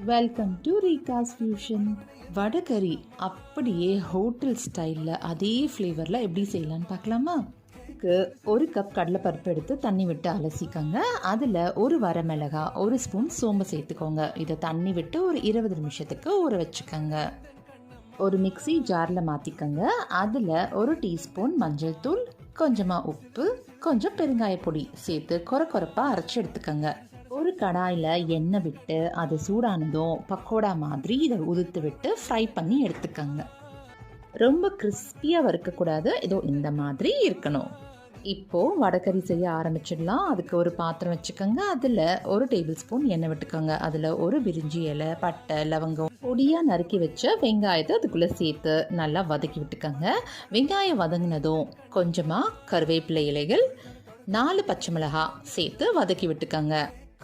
Welcome to ரீகாஸ் fusion. Vadacurry அப்படியே hotel ஸ்டைலில் அதே ஃப்ளேவரில் எப்படி செய்யலான்னு பார்க்கலாமா? இதுக்கு 1 கப் கடலைப்பருப்பு எடுத்து தண்ணி விட்டு அலசிக்கோங்க. அதில் ஒரு வரமிளகா, 1 ஸ்பூன் சோம்பு சேர்த்துக்கோங்க. இதை தண்ணி விட்டு ஒரு 20 நிமிஷத்துக்கு ஊற வச்சுக்கோங்க. ஒரு மிக்ஸி ஜாரில் மாற்றிக்கோங்க. அதில் 1 டீஸ்பூன் மஞ்சள் தூள், கொஞ்சமாக உப்பு, கொஞ்சம் பெருங்காய பொடி சேர்த்து கொரப்பாக அரைச்சி எடுத்துக்கோங்க. ஒரு கடாயில் எண்ணெய் விட்டு அது சூடானதும் பக்கோடா மாதிரி இதை உதுத்து விட்டு ஃப்ரை பண்ணி எடுத்துக்கோங்க. ரொம்ப கிறிஸ்பியாக வறுக்கக்கூடாது, ஏதோ இந்த மாதிரி இருக்கணும். இப்போது வடைக்கறி செய்ய ஆரம்பிச்சிடலாம். அதுக்கு ஒரு பாத்திரம் வச்சுக்கோங்க. அதில் 1 டேபிள் ஸ்பூன் எண்ணெய் விட்டுக்கோங்க. அதில் ஒரு பிரிஞ்சி இலை, பட்டை, லவங்கம், பொடியாக நறுக்கி வச்ச வெங்காயத்தை அதுக்குள்ளே சேர்த்து நல்லா வதக்கி விட்டுக்கோங்க. வெங்காயம் வதங்கினதும் கொஞ்சமாக கருவேப்பிலை இலைகள், 4 பச்சை மிளகாய் சேர்த்து வதக்கி விட்டுக்கோங்க.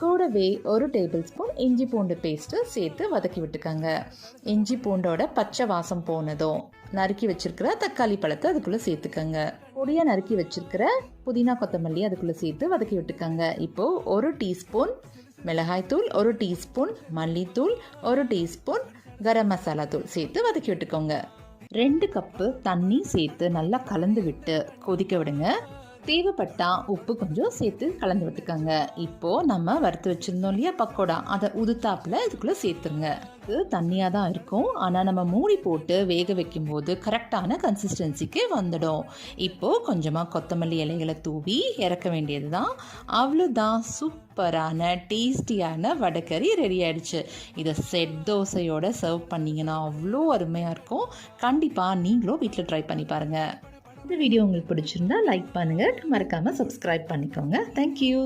கூடவே 1 டேபிள் ஸ்பூன் இஞ்சி பூண்டு பேஸ்ட்டு சேர்த்து வதக்கி விட்டுக்கோங்க. இஞ்சி பூண்டோட பச்சை வாசம் போனதும் நறுக்கி வச்சிருக்கிற தக்காளி பழத்தை அதுக்குள்ளே சேர்த்துக்கோங்க. பொடியாக நறுக்கி வச்சிருக்கிற புதினா கொத்தமல்லி அதுக்குள்ளே சேர்த்து வதக்கி விட்டுக்கோங்க. இப்போது 1 டீஸ்பூன் மிளகாய்த்தூள், 1 டீஸ்பூன் மல்லித்தூள், 1 டீஸ்பூன் கரம் மசாலா தூள் சேர்த்து வதக்கி விட்டுக்கோங்க. 2 கப்பு தண்ணி சேர்த்து நல்லா கலந்து விட்டு கொதிக்க விடுங்க. தேவைப்பட்டா உப்பு கொஞ்சம் சேர்த்து கலந்து விட்டுக்கோங்க. இப்போது நம்ம வறுத்து வச்சுருந்தோம் இல்லையா பக்கோடா, அதை உதுத்தாப்பில் இதுக்குள்ளே சேர்த்துருங்க. இது தண்ணியாக தான் இருக்கும், ஆனால் நம்ம மூடி போட்டு வேக வைக்கும்போது கரெக்டான கன்சிஸ்டன்சிக்கு வந்துடும். இப்போது கொஞ்சமாக கொத்தமல்லி இலைகளை தூவி இறக்க வேண்டியது தான். அவ்வளோதான், சூப்பரான டேஸ்டியான வடைக்கறி ரெடி ஆகிடுச்சு. இதை செட் தோசையோடு சர்வ் பண்ணிங்கன்னா அவ்வளோ அருமையாக இருக்கும். கண்டிப்பாக நீங்களும் வீட்டில் ட்ரை பண்ணி பாருங்கள். இந்த வீடியோ உங்களுக்கு பிடிச்சிருந்தா லைக் பண்ணுங்கள், மறக்காமல் சப்ஸ்கிரைப் பண்ணிக்கோங்க. தேங்க்யூ.